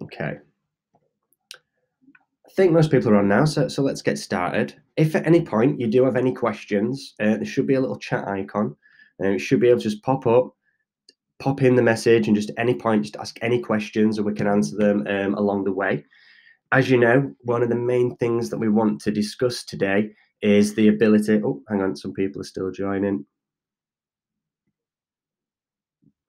Okay. I think most people are on now, so let's get started. If at any point you do have any questions, there should be a little chat icon, and it should be able to just pop up, pop in the message, and just at any point, just ask any questions, and we can answer them along the way. As you know, one of the main things that we want to discuss today is the ability. Oh, hang on, some people are still joining.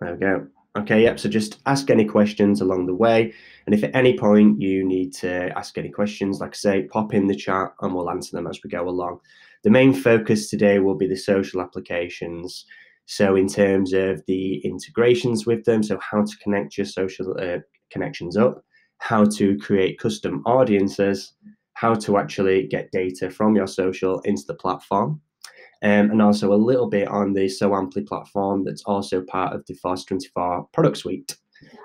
There we go. Okay, yep. So just ask any questions along the way. And if at any point you need to ask any questions, like I say, pop in the chat and we'll answer them as we go along. The main focus today will be the social applications. So in terms of the integrations with them, so how to connect your social connections up, how to create custom audiences, how to actually get data from your social into the platform, and also a little bit on the SoAmply platform that's also part of the Force24 product suite.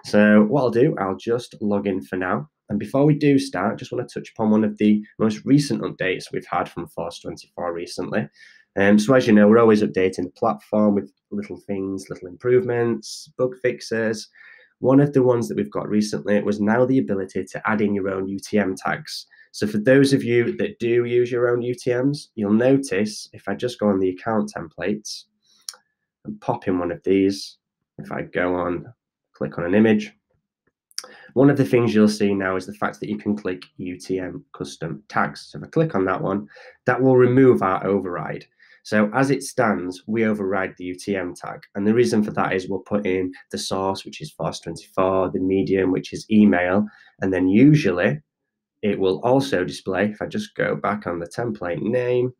So what I'll do, I'll just log in for now. And before we do start, I just want to touch upon one of the most recent updates we've had from Force24 recently. So as you know, we're always updating the platform with little things, little improvements, bug fixes. One of the ones that we've got recently was now the ability to add in your own UTM tags. So for those of you that do use your own UTMs, you'll notice if I just go on the account templates and pop in one of these, if I go on, click on an image, one of the things you'll see now is the fact that you can click UTM custom tags. So if I click on that one, that will remove our override. So as it stands, we override the UTM tag. And the reason for that is we'll put in the source, which is Force24, the medium, which is email. And then usually it will also display, if I just go back on the template name,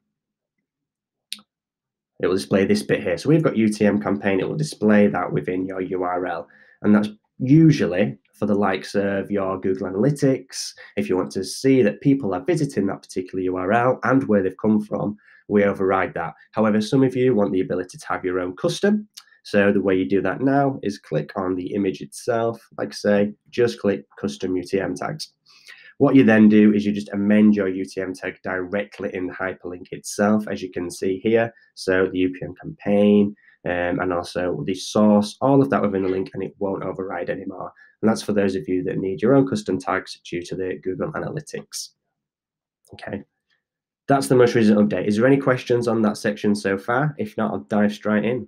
it will display this bit here. So we've got UTM campaign, it will display that within your URL. And that's usually for the likes of your Google Analytics. If you want to see that people are visiting that particular URL and where they've come from, we override that. However, some of you want the ability to have your own custom. So the way you do that now is click on the image itself. Like I say, just click custom UTM tags. What you then do is you just amend your UTM tag directly in the hyperlink itself, as you can see here. So the UPM campaign and also the source, all of that within the link, and it won't override anymore. And that's for those of you that need your own custom tags due to the Google Analytics. Okay, that's the most recent update. Is there any questions on that section so far? If not, I'll dive straight in.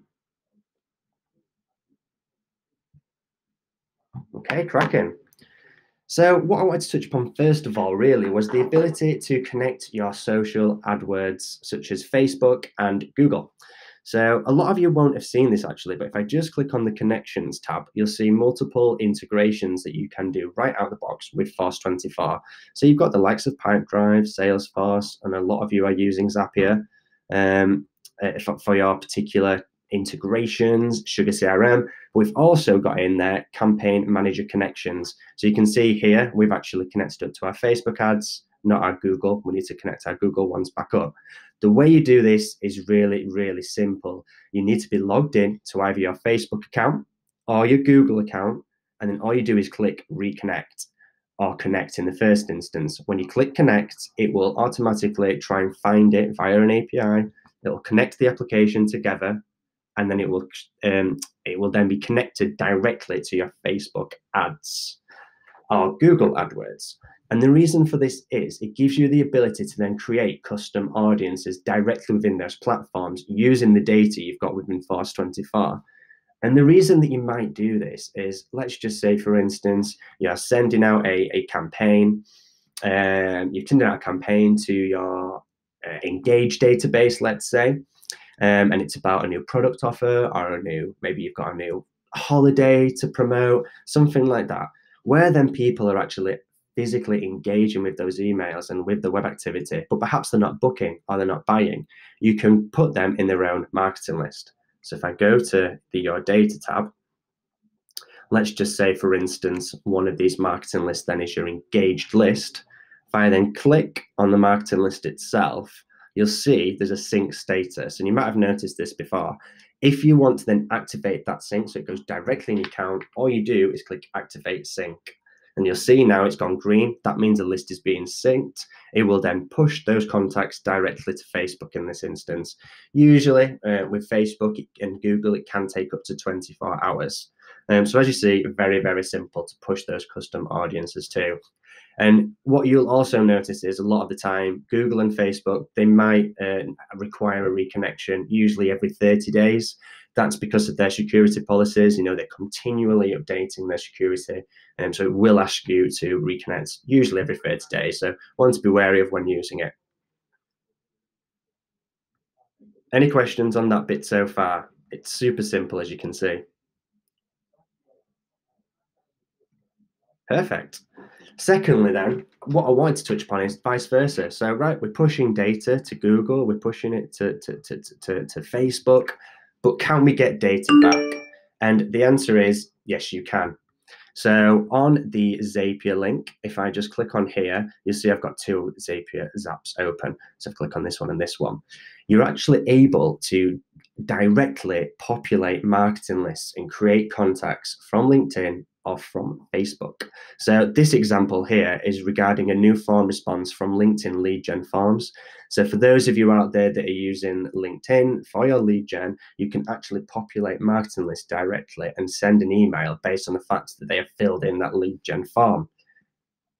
Okay, cracking. So what I wanted to touch upon first of all really was the ability to connect your social AdWords such as Facebook and Google. So a lot of you won't have seen this actually, but if I just click on the connections tab, you'll see multiple integrations that you can do right out of the box with Force24. So you've got the likes of Pipedrive, Salesforce, and a lot of you are using Zapier for your particular integrations, Sugar CRM. We've also got in there campaign manager connections. So you can see here, we've actually connected up to our Facebook ads, not our Google. We need to connect our Google ones back up. The way you do this is really, really simple. You need to be logged in to either your Facebook account or your Google account, and then all you do is click reconnect or connect in the first instance. When you click connect, it will automatically try and find it via an API. It will connect the application together, and then it will then be connected directly to your Facebook ads or Google AdWords. And the reason for this is it gives you the ability to then create custom audiences directly within those platforms using the data you've got within Force24. And the reason that you might do this is, let's just say, for instance, you're sending out a campaign, you're sending out a campaign to your Engage database, let's say, and it's about a new product offer or maybe you've got a new holiday to promote, something like that, where then people are actually physically engaging with those emails and with the web activity, but perhaps they're not booking or they're not buying. You can put them in their own marketing list. So if I go to your data tab, let's just say, for instance, one of these marketing lists then is your engaged list. If I then click on the marketing list itself, you'll see there's a sync status. And you might have noticed this before. If you want to then activate that sync, so it goes directly in your account, all you do is click activate sync. And you'll see now it's gone green. That means the list is being synced. It will then push those contacts directly to Facebook in this instance. Usually with Facebook and Google, it can take up to 24 hours. So as you see, very, very simple to push those custom audiences to. And what you'll also notice is a lot of the time, Google and Facebook, they might require a reconnection, usually every 30 days. That's because of their security policies. You know, they're continually updating their security. And so it will ask you to reconnect usually every 30 days. So one to be wary of when using it. Any questions on that bit so far? It's super simple, as you can see. Perfect. Secondly, then, what I wanted to touch upon is vice versa. So, right, we're pushing data to Google, we're pushing it to Facebook, but can we get data back? And the answer is yes, you can. So on the Zapier link, if I just click on here, you'll see I've got two Zapier Zaps open. So click on this one and this one. You're actually able to directly populate marketing lists and create contacts from LinkedIn or from Facebook. So this example here is regarding a new form response from LinkedIn lead gen forms. So for those of you out there that are using LinkedIn for your lead gen, you can actually populate marketing lists directly and send an email based on the fact that they have filled in that lead gen form.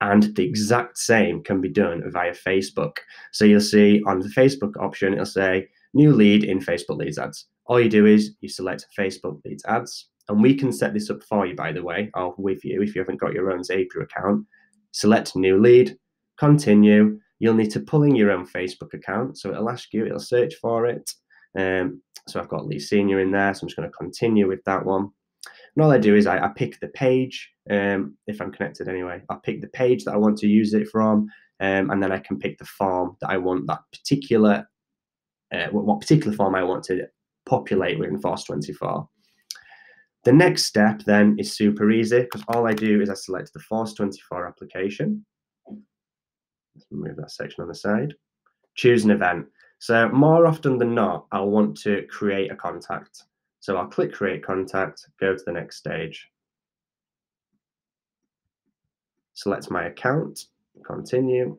And the exact same can be done via Facebook. So you'll see on the Facebook option, it'll say new lead in Facebook leads ads. All you do is you select Facebook leads ads, and we can set this up for you, by the way, or with you if you haven't got your own Zapier account. Select new lead, continue. You'll need to pull in your own Facebook account. So it'll ask you, it'll search for it. So I've got Lee Senior in there, so I'm just going to continue with that one. And all I do is I pick the page, if I'm connected anyway, I pick the page that I want to use it from, and then I can pick the form that I want that particular, what particular form I want to populate within Force24. The next step then is super easy because all I do is I select the Force24 application. Let's move that section on the side. Choose an event. So more often than not, I'll want to create a contact. So I'll click create contact, go to the next stage. Select my account, continue.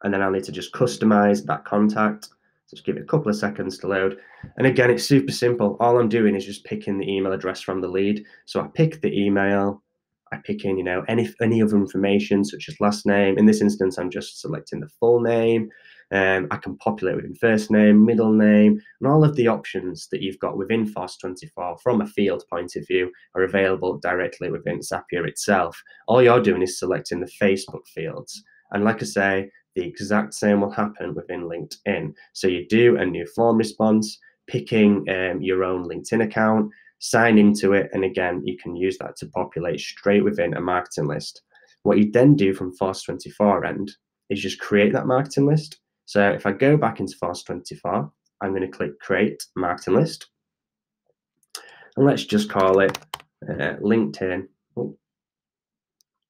And then I'll need to just customize that contact. Just give it a couple of seconds to load. And again, it's super simple. All I'm doing is just picking the email address from the lead. So I pick the email, I pick in, any other information such as last name. In this instance, I'm just selecting the full name. I can populate within first name, middle name, and all of the options that you've got within Force24 from a field point of view are available directly within Zapier itself. All you're doing is selecting the Facebook fields. And like I say, the exact same will happen within LinkedIn. So you do a new form response, picking your own LinkedIn account, sign into it, and again, you can use that to populate straight within a marketing list. What you then do from Force24 end is just create that marketing list. So if I go back into Force24, I'm going to click create marketing list. And let's just call it LinkedIn. Oh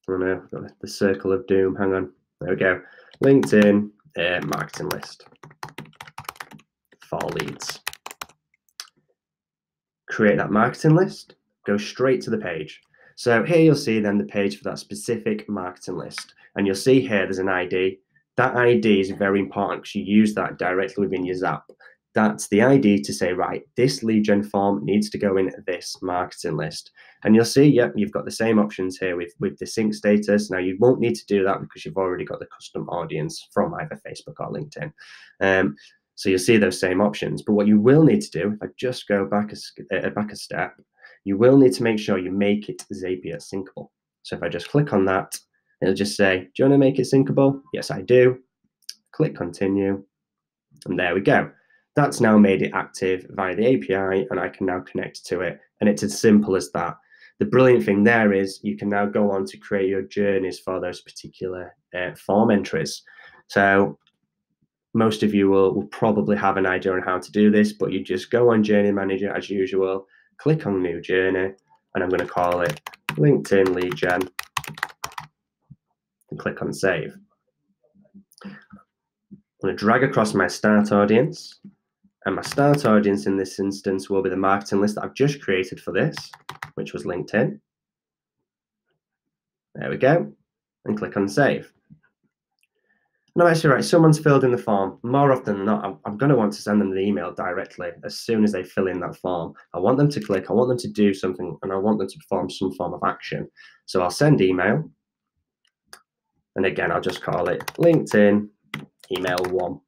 no, the circle of doom. Hang on. There we go. LinkedIn marketing list for leads. Create that marketing list, go straight to the page. So here you'll see then the page for that specific marketing list. And you'll see here there's an ID. That ID is very important because you use that directly within your Zap. That's the ID to say, right, this lead gen form needs to go in this marketing list. And you'll see, yep, you've got the same options here with the sync status. Now you won't need to do that because you've already got the custom audience from either Facebook or LinkedIn. So you'll see those same options. But what you will need to do, if I just go back a step, you will need to make sure you make it Zapier syncable. So if I just click on that, it'll just say, do you want to make it syncable? Yes, I do. Click continue. And there we go. That's now made it active via the API, and I can now connect to it. And it's as simple as that. The brilliant thing there is you can now go on to create your journeys for those particular form entries. So most of you will probably have an idea on how to do this, but you just go on Journey Manager as usual, click on New Journey, and I'm going to call it LinkedIn Lead Gen, and click on Save. I'm going to drag across my start audience, and my start audience in this instance will be the marketing list that I've just created for this, which was LinkedIn. There we go, and click on Save. No, actually, right. Someone's filled in the form. More often than not, I'm going to want to send them the email directly as soon as they fill in that form. I want them to click, I want them to do something, and I want them to perform some form of action. So I'll send email. And again, I'll just call it LinkedIn email 1.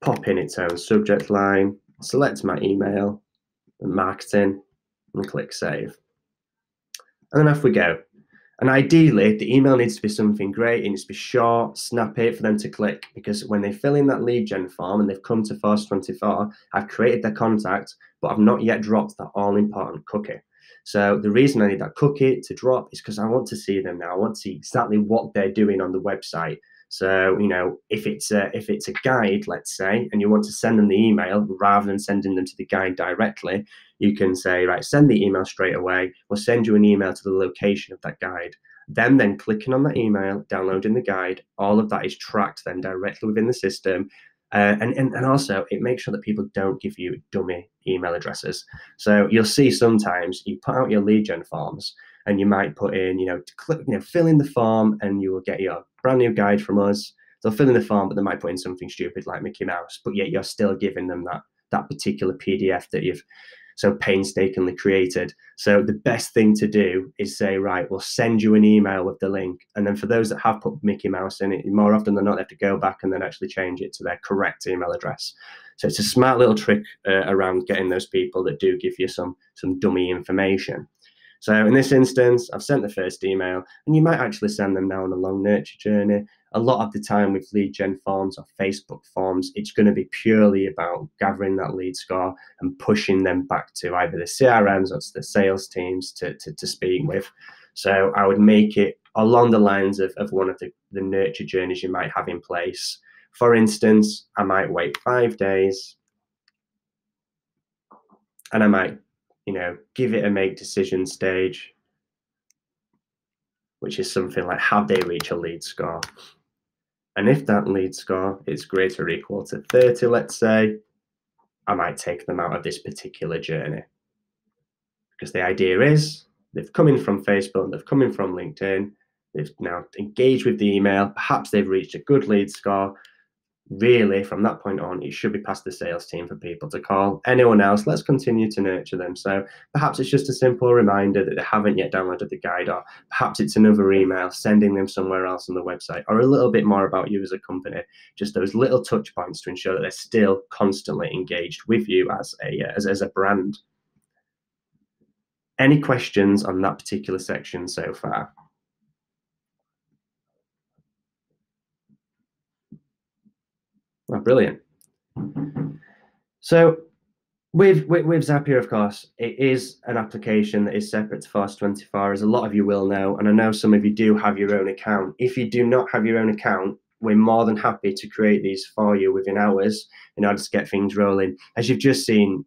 Pop in its own subject line, select my email and marketing, and click save. And then off we go. And ideally, the email needs to be something great. It needs to be short, snappy for them to click, because when they fill in that lead gen form and they've come to Force24, I've created their contact, but I've not yet dropped that all-important cookie. So the reason I need that cookie to drop is because I want to see them now. I want to see exactly what they're doing on the website. So, you know, if it's a guide, let's say, and you want to send them the email rather than sending them to the guide directly, you can say, right, send the email straight away. We'll send you an email to the location of that guide. Then clicking on that email, downloading the guide, all of that is tracked then directly within the system. And also it makes sure that people don't give you dummy email addresses. So you'll see sometimes you put out your lead gen forms and you might put in, fill in the form and you will get your brand new guide from us. They'll fill in the form, but they might put in something stupid like Mickey Mouse, but yet you're still giving them that particular PDF that you've so painstakingly created. So the best thing to do is say, right, we'll send you an email with the link. And then for those that have put Mickey Mouse in it, more often than not, they have to go back and then actually change it to their correct email address. So it's a smart little trick around getting those people that do give you some dummy information. So in this instance, I've sent the first email, and you might actually send them now on a long nurture journey. A lot of the time with lead gen forms or Facebook forms, it's going to be purely about gathering that lead score and pushing them back to either the CRMs or to the sales teams to speak with. So I would make it along the lines of one of the nurture journeys you might have in place. For instance, I might wait 5 days and I might, give it a make decision stage, which is something like, have they reached a lead score? And if that lead score is greater or equal to 30, let's say, I might take them out of this particular journey. Because the idea is they've come in from Facebook, they've come in from LinkedIn, they've now engaged with the email, perhaps they've reached a good lead score. Really, from that point on, it should be past the sales team for people to call. Anyone else, let's continue to nurture them. So perhaps it's just a simple reminder that they haven't yet downloaded the guide, or perhaps it's another email sending them somewhere else on the website, or a little bit more about you as a company. Just those little touch points to ensure that they're still constantly engaged with you as a brand. Any questions on that particular section so far? Oh, brilliant. So with Zapier, of course, it is an application that is separate to Force24, as a lot of you will know, and I know some of you do have your own account. If you do not have your own account, we're more than happy to create these for you within hours in order to get things rolling. As you've just seen,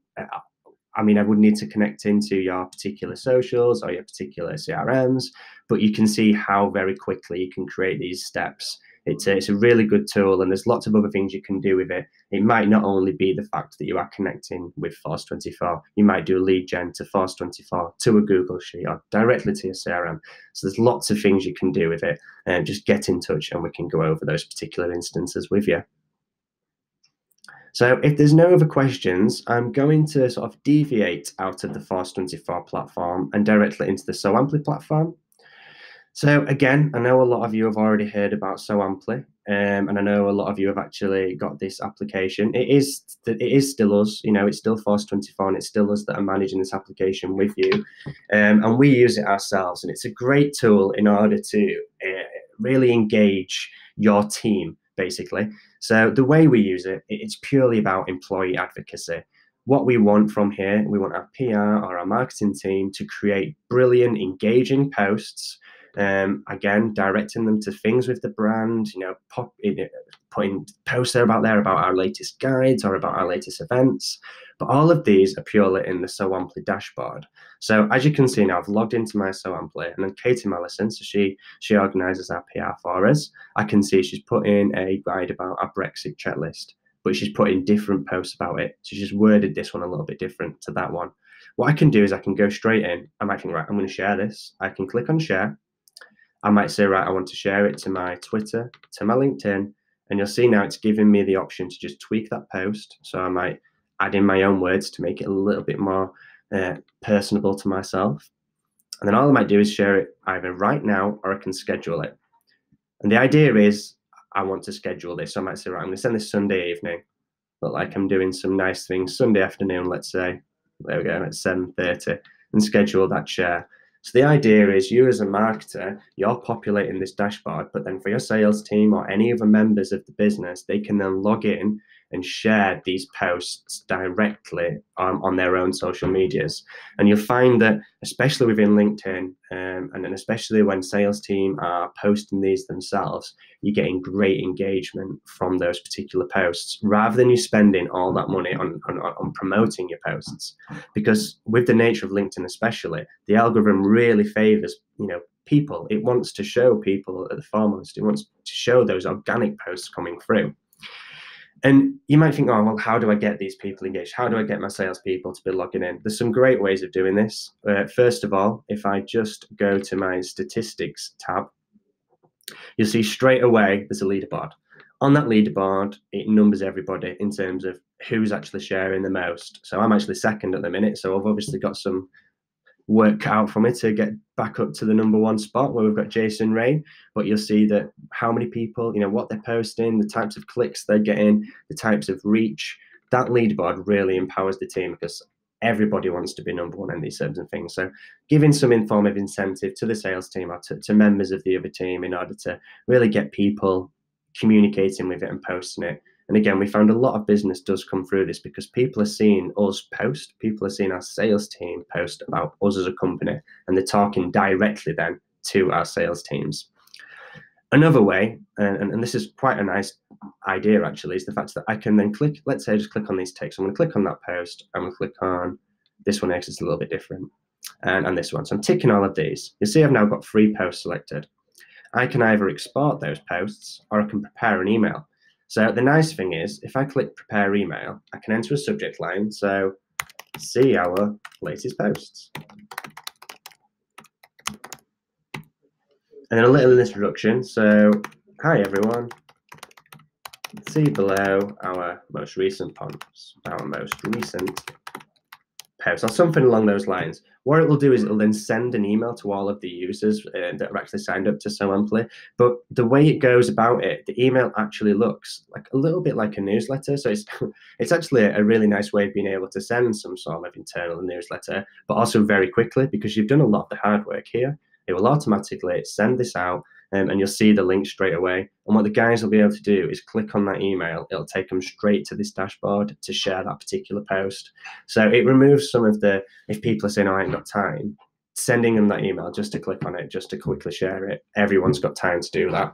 I mean, I would need to connect into your particular socials or your particular CRMs, but you can see how very quickly you can create these steps. It's a really good tool, and there's lots of other things you can do with it. It might not only be the fact that you are connecting with Force24. You might do a lead gen to Force24, to a Google Sheet, or directly to your CRM. So there's lots of things you can do with it. And just get in touch and we can go over those particular instances with you. So if there's no other questions, I'm going to sort of deviate out of the Force24 platform and directly into the SoAmply platform. So again, I know a lot of you have already heard about SoAmply, and I know a lot of you have actually got this application. It is still us, it's still Force24, and it's still us that are managing this application with you, and we use it ourselves. And it's a great tool in order to really engage your team, basically. So the way we use it, it's purely about employee advocacy. What we want from here, we want our PR or our marketing team to create brilliant, engaging posts. Again, directing them to things with the brand, putting posts about our latest guides or about our latest events. But all of these are purely in the SoAmply dashboard. So as you can see now, I've logged into my SoAmply, and then Katie Mellison, so she organises our PR for us. I can see she's put in a guide about our Brexit checklist, but she's put in different posts about it. So she's worded this one a little bit different to that one. What I can do is I can go straight in. I might think, right, I'm going to share this. I can click on share. I might say, right, I want to share it to my Twitter, to my LinkedIn, and you'll see now it's giving me the option to just tweak that post. So I might add in my own words to make it a little bit more personable to myself. And then all I might do is share it either right now or I can schedule it. And the idea is I want to schedule this. So I might say, right, I'm going to send this Sunday evening, but like I'm doing some nice things Sunday afternoon, let's say. There we go, at 7:30, and schedule that share. So the idea is you as a marketer, you're populating this dashboard, but then for your sales team or any other members of the business, they can then log in and share these posts directly on their own social medias. And you'll find that, especially within LinkedIn, and then especially when sales team are posting these themselves, you're getting great engagement from those particular posts, rather than you spending all that money on promoting your posts. Because with the nature of LinkedIn especially, the algorithm really favors, people. It wants to show people at the foremost. It wants to show those organic posts coming through. And you might think, oh, well, how do I get these people engaged? How do I get my salespeople to be logging in? There's some great ways of doing this. First of all, if I just go to my statistics tab, you'll see straight away there's a leaderboard. On that leaderboard, it numbers everybody in terms of who's actually sharing the most. So I'm actually second at the minute. So I've obviously got some work out for me to get back up to the number one spot where we've got Jason Rain. But you'll see that how many people, what they're posting, the types of clicks they're getting, the types of reach. That leaderboard really empowers the team because everybody wants to be number one in these sorts of things. So giving some form of incentive to the sales team or to members of the other team in order to really get people communicating with it and posting it. And again, we found a lot of business does come through this because people are seeing us post, people are seeing our sales team post about us as a company, and they're talking directly then to our sales teams. Another way, and this is quite a nice idea actually, is the fact that I can then click, let's say I just click on these ticks. I'm going to click on that post. I'm going to click on this one next, it's a little bit different, and this one. So I'm ticking all of these. You'll see I've now got 3 posts selected. I can either export those posts or I can prepare an email. So the nice thing is, if I click prepare email, I can enter a subject line. So see our latest posts. And then a little introduction. So, hi everyone. See below our most recent posts, our most recent post, or something along those lines. What it will do is it will then send an email to all of the users that are actually signed up to SoAmply. But the way it goes about it, the email actually looks like a little bit like a newsletter. So it's actually a really nice way of being able to send some sort of internal newsletter, but also very quickly, because you've done a lot of the hard work here. It will automatically send this out, and you'll see the link straight away. And what the guys will be able to do is click on that email. It'll take them straight to this dashboard to share that particular post. So it removes some of the, if people are saying, oh, I ain't got time, sending them that email just to click on it, just to quickly share it. Everyone's got time to do that.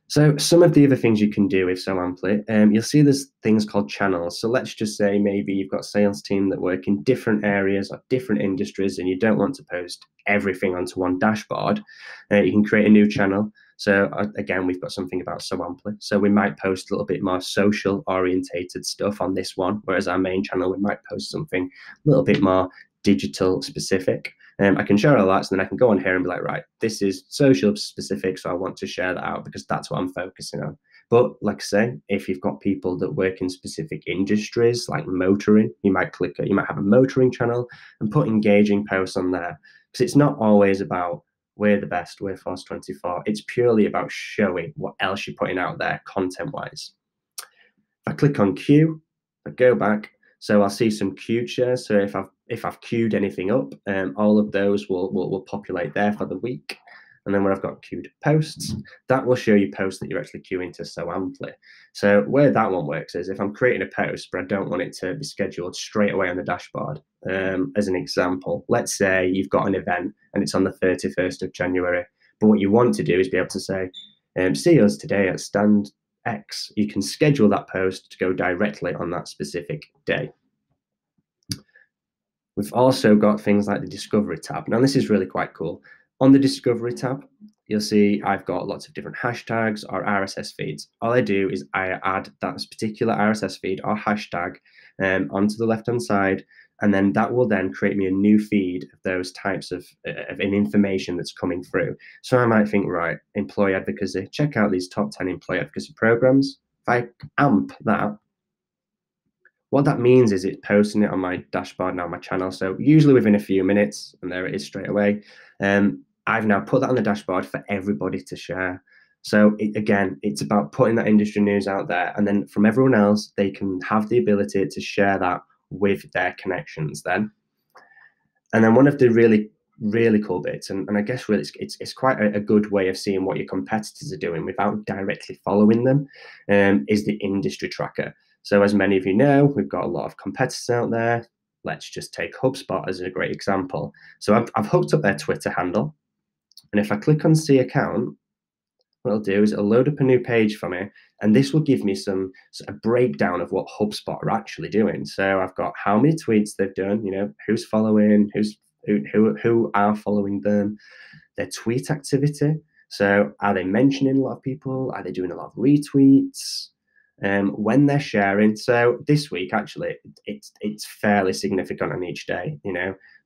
So some of the other things you can do with SoAmply, you'll see there's things called channels. So let's just say maybe you've got a sales team that work in different areas or different industries, and you don't want to post everything onto one dashboard. You can create a new channel. So again, we've got something about SoAmply. So we might post a little bit more social orientated stuff on this one, whereas our main channel, we might post something a little bit more digital specific. I can share all that, so then I can go on here and be like, right, this is social specific, so I want to share that out because that's what I'm focusing on. But like I say, if you've got people that work in specific industries like motoring, you might have a motoring channel and put engaging posts on there, because it's not always about we're the best, we're Force24. It's purely about showing what else you're putting out there content-wise. If I click on queue, I go back, so I'll see some queued shares. So if I've queued anything up, all of those will populate there for the week. And then where I've got queued posts, that will show you posts that you're actually queuing to SoAmply. So where that one works is if I'm creating a post, but I don't want it to be scheduled straight away on the dashboard. As an example, let's say you've got an event and it's on the 31st of January. But what you want to do is be able to say, see us today at stand X. You can schedule that post to go directly on that specific day. We've also got things like the Discovery tab. Now, this is really quite cool. On the Discovery tab, you'll see I've got lots of different hashtags or RSS feeds. All I do is I add that particular RSS feed or hashtag onto the left-hand side, And then that will then create me a new feed of those types of information that's coming through. So I might think, right, employee advocacy, check out these top 10 employee advocacy programs. If I amp that, what that means is it's posting it on my dashboard now, my channel. So usually within a few minutes, and there it is straight away. I've now put that on the dashboard for everybody to share. So again, it's about putting that industry news out there, and then from everyone else, they can have the ability to share that with their connections then. And then one of the really cool bits, and I guess really it's quite a good way of seeing what your competitors are doing without directly following them, is the industry tracker. So as many of you know, we've got a lot of competitors out there. Let's just take HubSpot as a great example. So I've hooked up their Twitter handle, and if I click on see account, what it'll do is it'll load up a new page for me, and this will give me a breakdown of what HubSpot are actually doing. So I've got how many tweets they've done, who's following, who are following them, their tweet activity. So are they mentioning a lot of people? Are they doing a lot of retweets? When they're sharing. So this week, actually, it's fairly significant on each day.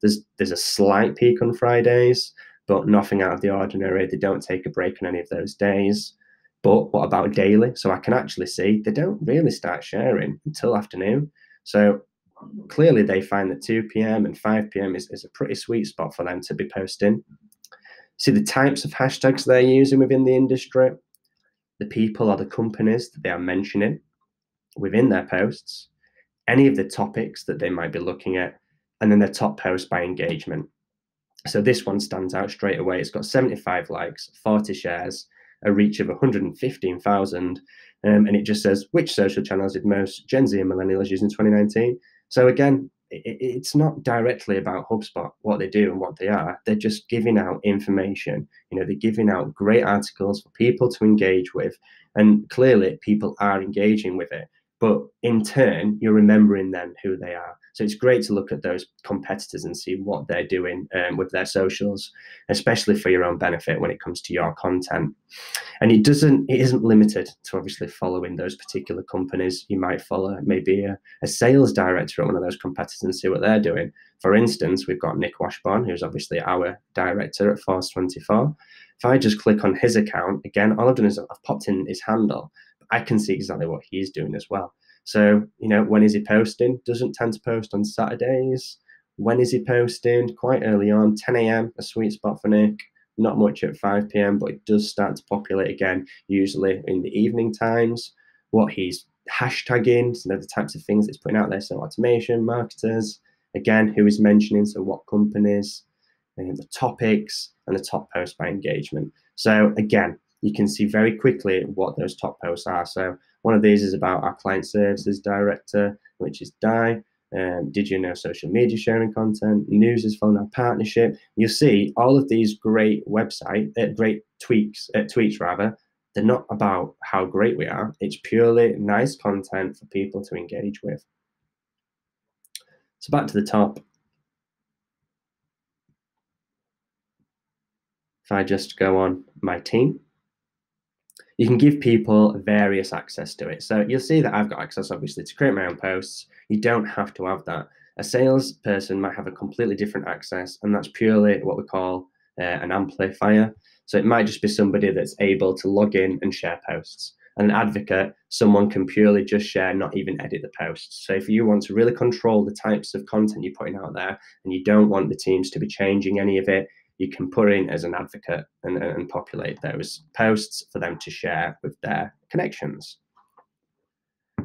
There's a slight peak on Fridays, but nothing out of the ordinary. They don't take a break on any of those days. But what about daily? So I can actually see they don't really start sharing until afternoon. So clearly they find that 2 p.m. and 5 p.m. is a pretty sweet spot for them to be posting. See the types of hashtags they're using within the industry, the people or the companies that they are mentioning within their posts, any of the topics that they might be looking at, and then their top post by engagement. So this one stands out straight away. It's got 75 likes, 40 shares, a reach of 115,000, and it just says, which social channels did most Gen Z and millennials use in 2019? So again, it's not directly about HubSpot, what they do and what they are. They're just giving out information. They're giving out great articles for people to engage with, and clearly people are engaging with it. But in turn, you're remembering then who they are. So it's great to look at those competitors and see what they're doing with their socials, especially for your own benefit when it comes to your content. And it isn't limited to obviously following those particular companies. You might follow maybe a sales director at one of those competitors and see what they're doing. For instance, we've got Nick Washburn, who's obviously our director at Force24. If I just click on his account, again, all I've done is I've popped in his handle. I can see exactly what he's doing as well. So, when is he posting? Doesn't tend to post on Saturdays. When is he posting? Quite early on, 10 a.m., a sweet spot for Nick. Not much at 5 p.m., but it does start to populate again, usually in the evening times. What he's hashtagging, so the types of things that's putting out there. So automation, marketers, again, who is mentioning, so what companies, and the topics, and the top post by engagement. So again, you can see very quickly what those top posts are. So one of these is about our client services director, which is Di. Did you know social media sharing content? News is following our partnership. You see all of these great great tweets rather. They're not about how great we are. It's purely nice content for people to engage with. So back to the top. If I just go on my team, you can give people various access to it. So you'll see that I've got access, obviously, to create my own posts. You don't have to have that. A salesperson might have a completely different access, and that's purely what we call an amplifier. So it might just be somebody that's able to log in and share posts. And an advocate, someone can purely just share, not even edit the posts. So if you want to really control the types of content you're putting out there, and you don't want the teams to be changing any of it, you can put in as an advocate and populate those posts for them to share with their connections.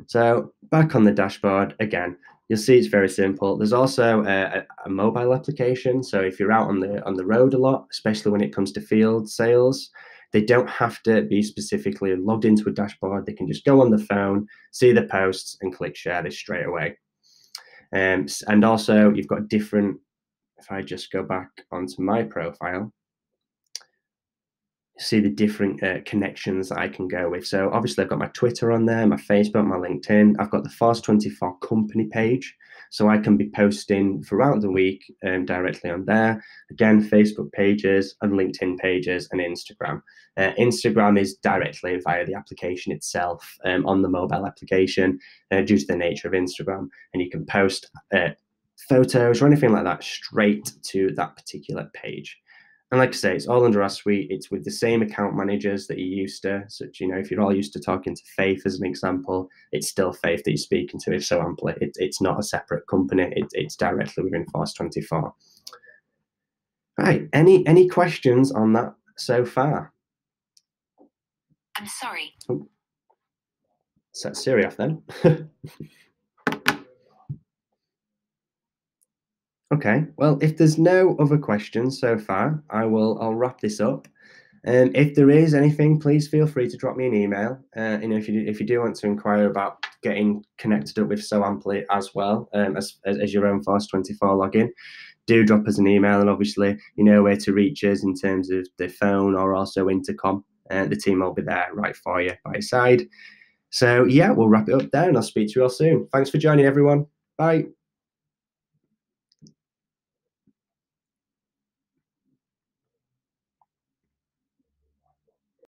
So back on the dashboard, again, you'll see it's very simple. There's also a mobile application. So if you're out on the road a lot, especially when it comes to field sales, they don't have to be specifically logged into a dashboard. They can just go on the phone, see the posts, and click share this straight away. And also, you've got different. If I just go back onto my profile, see the different connections that I can go with. So obviously I've got my Twitter on there, my Facebook, my LinkedIn. I've got the Force24 company page, so I can be posting throughout the week directly on there. Again, Facebook pages and LinkedIn pages and Instagram. Instagram is directly via the application itself on the mobile application due to the nature of Instagram, and you can post photos or anything like that straight to that particular page. And like I say, it's all under our suite. It's with the same account managers that you're used to. Such, if you're all used to talking to Faith as an example, it's still Faith that you're speaking to, if so amply. It's not a separate company. It's directly within Force24. Right. Any questions on that so far? I'm sorry. Oh. Set Siri off then. Okay, well, if there's no other questions so far, I'll wrap this up. If there is anything, please feel free to drop me an email. If you do want to inquire about getting connected up with So Amply as well, as your own Force24 login, do drop us an email, and obviously you know where to reach us in terms of the phone or also intercom. The team will be there right for you by your side. So yeah, we'll wrap it up there, and I'll speak to you all soon. Thanks for joining, everyone. Bye.